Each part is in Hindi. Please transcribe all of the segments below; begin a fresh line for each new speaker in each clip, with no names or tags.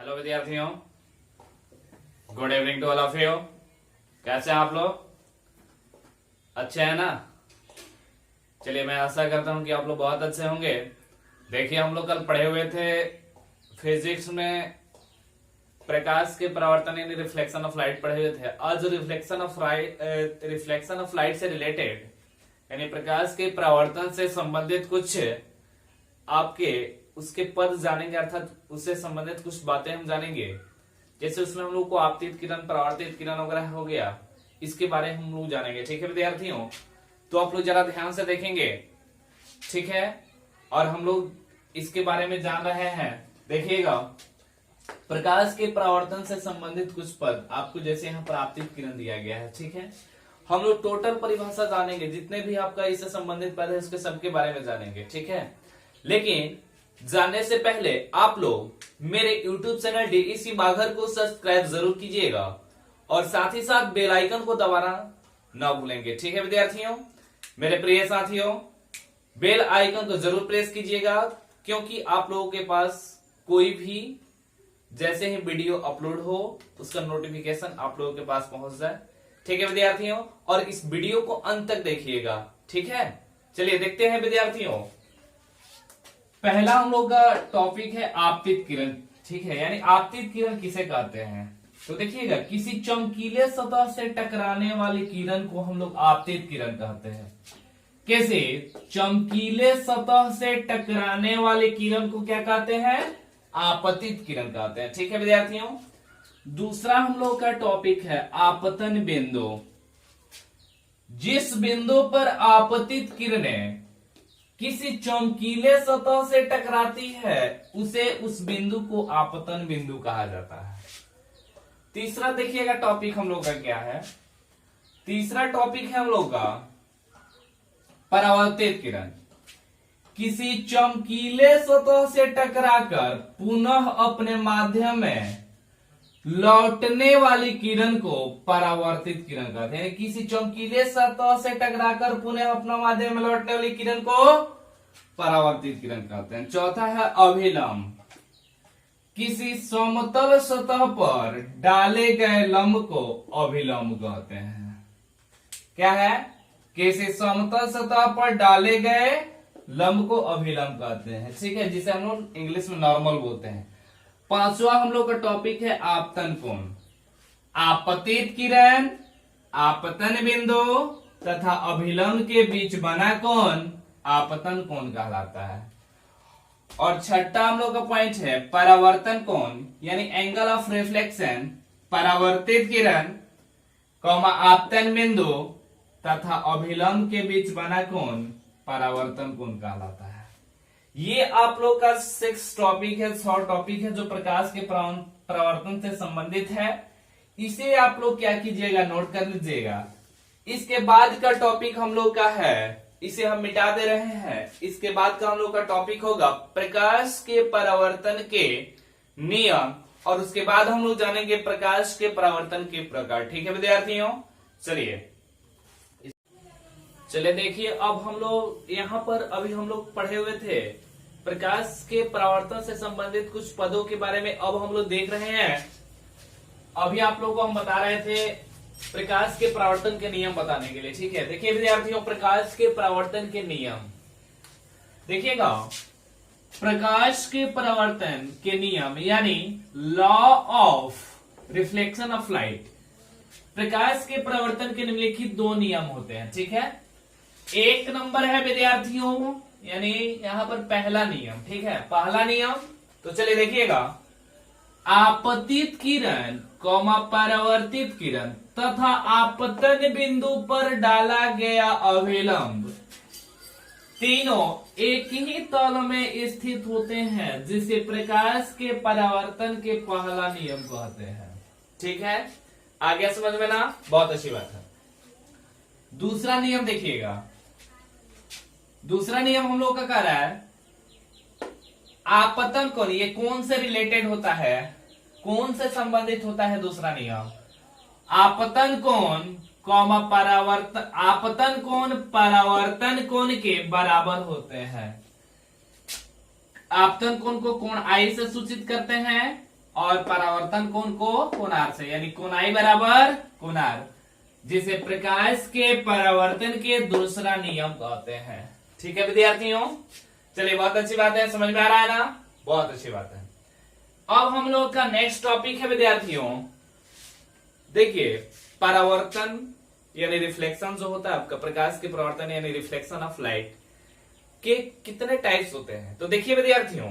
हेलो विद्यार्थियों, good evening to all of you. कैसे हैं आप लोग? अच्छे हैं ना? चलिए, मैं आशा करता हूं कि आप लोग बहुत अच्छे होंगे। देखिए, हम लोग कल पढ़े हुए थे फिजिक्स में प्रकाश के परावर्तन यानी रिफ्लेक्शन ऑफ लाइट पढ़े हुए थे। आज रिफ्लेक्शन ऑफ लाइट से रिलेटेड यानी प्रकाश के परावर्तन से संबंधित कुछ आपके उसके पद जानेंगे, अर्थात उससे संबंधित कुछ बातें हम जानेंगे। जैसे उसमें हम लोग को आपतित किरण, परावर्तित किरण वगैरह हो गया, इसके बारे में हम लोग जानेंगे। ठीक है विद्यार्थियों, तो आप लोग जरा ध्यान से देखेंगे, ठीक है। और हम लोग इसके बारे में जान रहे हैं। देखिएगा, प्रकाश के परावर्तन से संबंधित कुछ पद आपको, जैसे यहाँ पर आपतित किरण दिया गया है, ठीक है। हम लोग टोटल परिभाषा जानेंगे, जितने भी आपका इससे संबंधित पद है उसके सबके बारे में जानेंगे, ठीक है। लेकिन जानने से पहले आप लोग मेरे YouTube चैनल DEC बाघर को सब्सक्राइब जरूर कीजिएगा और साथ ही साथ बेल आइकन को दबाना ना भूलेंगे, ठीक है विद्यार्थियों। मेरे प्रिय साथियों, बेल आइकन को जरूर प्रेस कीजिएगा, क्योंकि आप लोगों के पास कोई भी जैसे ही वीडियो अपलोड हो उसका नोटिफिकेशन आप लोगों के पास पहुंच जाए, ठीक है विद्यार्थियों। और इस वीडियो को अंत तक देखिएगा, ठीक है। चलिए देखते हैं विद्यार्थियों, पहला हम लोग का टॉपिक है आपतित किरण, ठीक है। यानी आपतित किरण किसे कहते हैं? तो देखिएगा, किसी चमकीले सतह से टकराने वाली किरण को हम लोग आपतित किरण कहते हैं। कैसे? चमकीले सतह से टकराने वाली किरण को क्या कहते हैं? आपतित किरण कहते हैं, ठीक है विद्यार्थियों। दूसरा हम लोग का टॉपिक है आपतन बिंदु। जिस बिंदु पर आपतित किरणें किसी चमकीले सतह से टकराती है उसे उस बिंदु को आपतन बिंदु कहा जाता है। तीसरा देखिएगा टॉपिक हम लोग का क्या है। तीसरा टॉपिक है हम लोग का परावर्तित किरण। किसी चमकीले सतह से टकराकर पुनः अपने माध्यम में लौटने वाली किरण को परावर्तित किरण कहते हैं। किसी चमकीले सतह से टकराकर पुनः अपना माध्यम में लौटने वाली किरण को परावर्तित किरण कहते हैं। चौथा है अभिलंब। किसी समतल सतह पर डाले गए लंब को अभिलंब कहते हैं। क्या है? किसी समतल सतह पर डाले गए लंब को अभिलंब कहते हैं, ठीक है, जिसे हम लोग इंग्लिश में नॉर्मल बोलते हैं। पांचवा हम लोग का टॉपिक है आपतन कोण। आपतित किरण, आपतन बिंदु तथा अभिलंब के बीच बना कोण आपतन कोण कहलाता है। और छठा हम लोग का पॉइंट है परावर्तन कोण, यानी एंगल ऑफ रिफ्लेक्शन। परावर्तित किरण, आपतन बिंदु तथा अभिलंब के बीच बना कोण परावर्तन कोण कहलाता है। ये आप लोग का 6 टॉपिक है, 6 टॉपिक है जो प्रकाश के परावर्तन से संबंधित है। इसे आप लोग क्या कीजिएगा, नोट कर लीजिएगा। इसके बाद का टॉपिक हम लोग का है, इसे हम मिटा दे रहे हैं। इसके बाद का हम लोग का टॉपिक होगा प्रकाश के परावर्तन के नियम, और उसके बाद हम लोग जानेंगे प्रकाश के परावर्तन के प्रकार, ठीक है विद्यार्थियों। चलिए देखिए, अब हम लोग यहाँ पर अभी हम लोग पढ़े हुए थे प्रकाश के परावर्तन से संबंधित कुछ पदों के बारे में। अब हम लोग देख रहे हैं, अभी आप लोगों को हम बता रहे थे प्रकाश के परावर्तन के नियम बताने के लिए, ठीक है। देखिए विद्यार्थियों, प्रकाश के परावर्तन के नियम देखिएगा। प्रकाश के परावर्तन के नियम यानी law of reflection of light. प्रकाश के परावर्तन के निम्नलिखित 2 नियम होते हैं, ठीक है। एक नंबर है विद्यार्थियों, यानी यहां पर पहला नियम, ठीक है, पहला नियम। तो चलिए देखिएगा, आपतित किरण, परावर्तित किरण तथा आपतन बिंदु पर डाला गया अभिलंब तीनों एक ही तल में स्थित होते हैं, जिसे प्रकाश के परावर्तन के पहला नियम कहते हैं, ठीक है। आ गया समझ में ना? बहुत अच्छी बात है। दूसरा नियम देखिएगा, दूसरा नियम हम लोग का कह रहा है आपतन कोण। ये कौन से रिलेटेड होता है, कौन से संबंधित होता है? दूसरा नियम आपतन कोण आपतन कोण परावर्तन कोण के बराबर होते हैं। आपतन कोण को कोण आई से सूचित करते हैं, और परावर्तन कोण को कोणार से, यानी कोणाई बराबर कोणार, जिसे प्रकाश के परावर्तन के दूसरा नियम कहते हैं। ठीक है विद्यार्थियों, चलिए बहुत अच्छी बात है, समझ में आ रहा है ना, बहुत अच्छी बात है। अब हम लोग का नेक्स्ट टॉपिक है विद्यार्थियों, देखिए परावर्तन यानी रिफ्लेक्शन जो होता है आपका, प्रकाश के परावर्तन यानी रिफ्लेक्शन ऑफ लाइट के कितने टाइप्स होते हैं। तो देखिए विद्यार्थियों,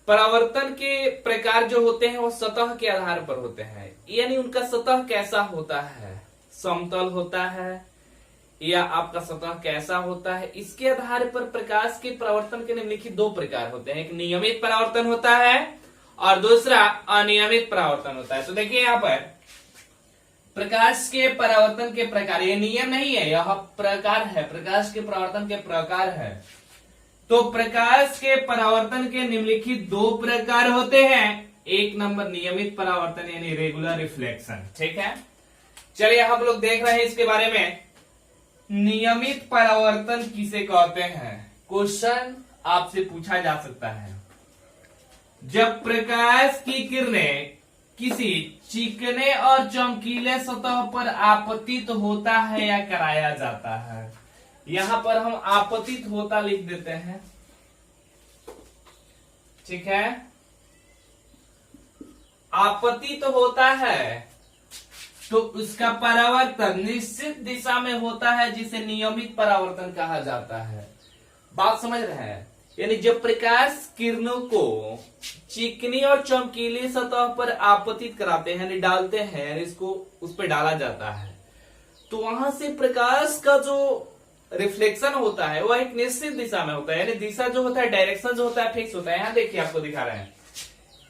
परावर्तन के प्रकार जो होते हैं वो सतह के आधार पर होते हैं, यानी उनका सतह कैसा होता है, समतल होता है या आपका सतह कैसा होता है, इसके आधार पर प्रकाश के परावर्तन के निम्नलिखित दो प्रकार होते हैं। एक नियमित परावर्तन होता है और दूसरा अनियमित परावर्तन होता है। तो देखिए यहाँ पर प्रकाश के परावर्तन के प्रकार, ये नियम नहीं है, यह प्रकार है, प्रकाश के परावर्तन के प्रकार है। तो प्रकाश के परावर्तन के निम्नलिखित दो प्रकार होते हैं। एक नंबर नियमित परावर्तन यानी रेगुलर रिफ्लेक्शन। ठीक है, चलिए हम लोग देख रहे हैं इसके बारे में। नियमित परावर्तन किसे कहते हैं, क्वेश्चन आपसे पूछा जा सकता है। जब प्रकाश की किरणें किसी चिकने और चमकीले सतह पर आपतित होता है या कराया जाता है, यहां पर हम आपतित होता लिख देते हैं। ठीक है, आपतित होता है तो उसका परावर्तन निश्चित दिशा में होता है, जिसे नियमित परावर्तन कहा जाता है। बात समझ रहे हैं, यानी जब प्रकाश किरणों को चिकनी और चमकीली सतह पर आपतित कराते हैं, यानी डालते हैं, यानी इसको उस पर डाला जाता है, तो वहां से प्रकाश का जो रिफ्लेक्शन होता है वह एक निश्चित दिशा में होता है, यानी दिशा जो होता है, डायरेक्शन जो होता है फिक्स होता है। यहाँ देखिए आपको दिखा रहे हैं,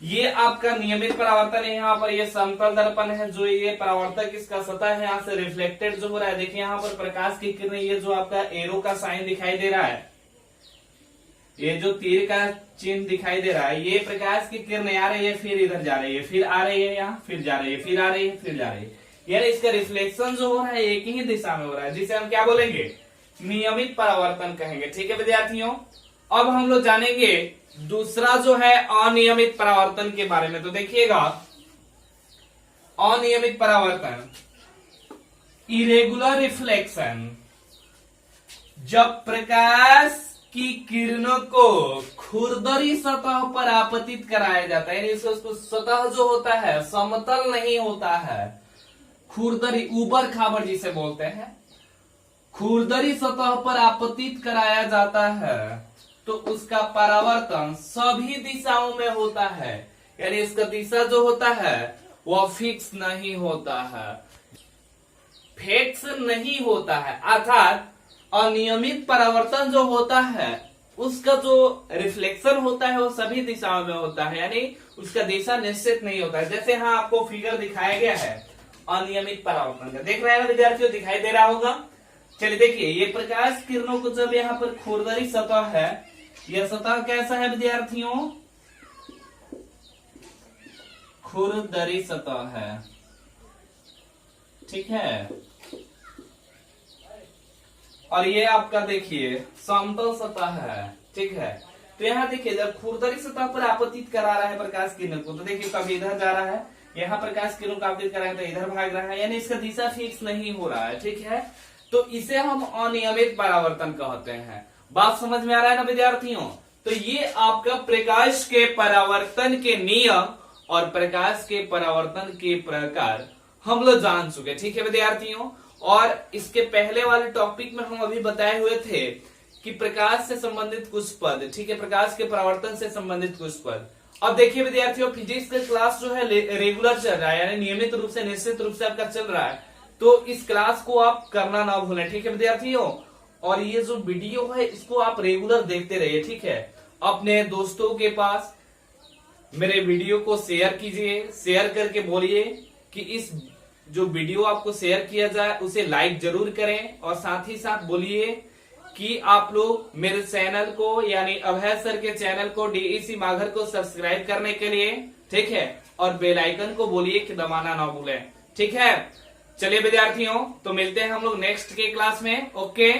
ये आपका नियमित परावर्तन है। यहाँ पर ये समतल दर्पण है, जो ये परावर्तक इसका सतह है, यहाँ से रिफ्लेक्टेड जो हो रहा है। देखिए यहाँ पर प्रकाश की किरणें, ये जो आपका एरो का साइन दिखाई दे रहा है, ये जो तीर का चिन्ह दिखाई दे रहा है, ये प्रकाश की किरणें आ रही है, फिर इधर जा रही है, फिर आ रही है, यहाँ फिर जा रही है, फिर आ रही है, फिर जा रही है, यानी इसका रिफ्लेक्शन जो हो रहा है एक ही दिशा में हो रहा है, जिसे हम क्या बोलेंगे, नियमित परावर्तन कहेंगे। ठीक है विद्यार्थियों, अब हम लोग जानेंगे दूसरा जो है अनियमित परावर्तन के बारे में। तो देखिएगा, अनियमित परावर्तन, इरेगुलर रिफ्लेक्शन, जब प्रकाश की किरणों को खुरदरी सतह पर आपतित कराया जाता है, यानी उसको सतह जो होता है समतल नहीं होता है, खुरदरी उबर खाबर जिसे बोलते हैं, खुरदरी सतह पर आपतित कराया जाता है, तो उसका परावर्तन सभी दिशाओं में होता है, यानी इसका दिशा जो होता है वह फिक्स नहीं होता है, फिक्स नहीं होता है। अर्थात अनियमित परावर्तन जो होता है उसका जो रिफ्लेक्शन होता है वो सभी दिशाओं में होता है, यानी उसका दिशा निश्चित नहीं होता है। जैसे यहाँ आपको फिगर दिखाया गया है अनियमित परावर्तन का, देख रहे हैं विद्यार्थियों, दिखाई दे रहा होगा। चलिए देखिए, ये प्रकाश किरणों को जब यहाँ पर खुरदरी सतह है, यह सतह कैसा है विद्यार्थियों, खुरदरी सतह है। ठीक है, और ये आपका देखिए समतल सतह है। ठीक है, तो यहाँ देखिए जब खुरदरी सतह पर आपतित करा रहा है प्रकाश किरणों को, तो देखिए कभी इधर जा रहा है, यहाँ प्रकाश किरणों को आपतित करा है तो इधर भाग रहा है, यानी इसका दिशा फिक्स नहीं हो रहा है। ठीक है, तो इसे हम अनियमित परावर्तन कहते हैं। बात समझ में आ रहा है ना विद्यार्थियों? तो ये आपका प्रकाश के परावर्तन के नियम और प्रकाश के परावर्तन के प्रकार हम लोग जान चुके। ठीक है विद्यार्थियों, और इसके पहले वाले टॉपिक में हम अभी बताए हुए थे कि प्रकाश से संबंधित कुछ पद, ठीक है, प्रकाश के परावर्तन से संबंधित कुछ पद। अब देखिए विद्यार्थियों, फिजिक्स का क्लास जो है रेगुलर चल रहा है, यानी नियमित रूप से निश्चित रूप से आपका चल रहा है, तो इस क्लास को आप करना ना भूलें। ठीक है विद्यार्थियों, और ये जो वीडियो है इसको आप रेगुलर देखते रहिए। ठीक है, अपने दोस्तों के पास मेरे वीडियो को शेयर कीजिए, शेयर करके बोलिए कि इस जो वीडियो आपको शेयर किया जाए उसे लाइक जरूर करें, और साथ ही साथ बोलिए कि आप लोग मेरे चैनल को यानी अभय सर के चैनल को डीईसी माघर को सब्सक्राइब करने के लिए, ठीक है, और बेल आइकन को बोलिए कि दबाना ना भूलें। ठीक है, चलिए विद्यार्थियों, तो मिलते हैं हम लोग नेक्स्ट के क्लास में। ओके।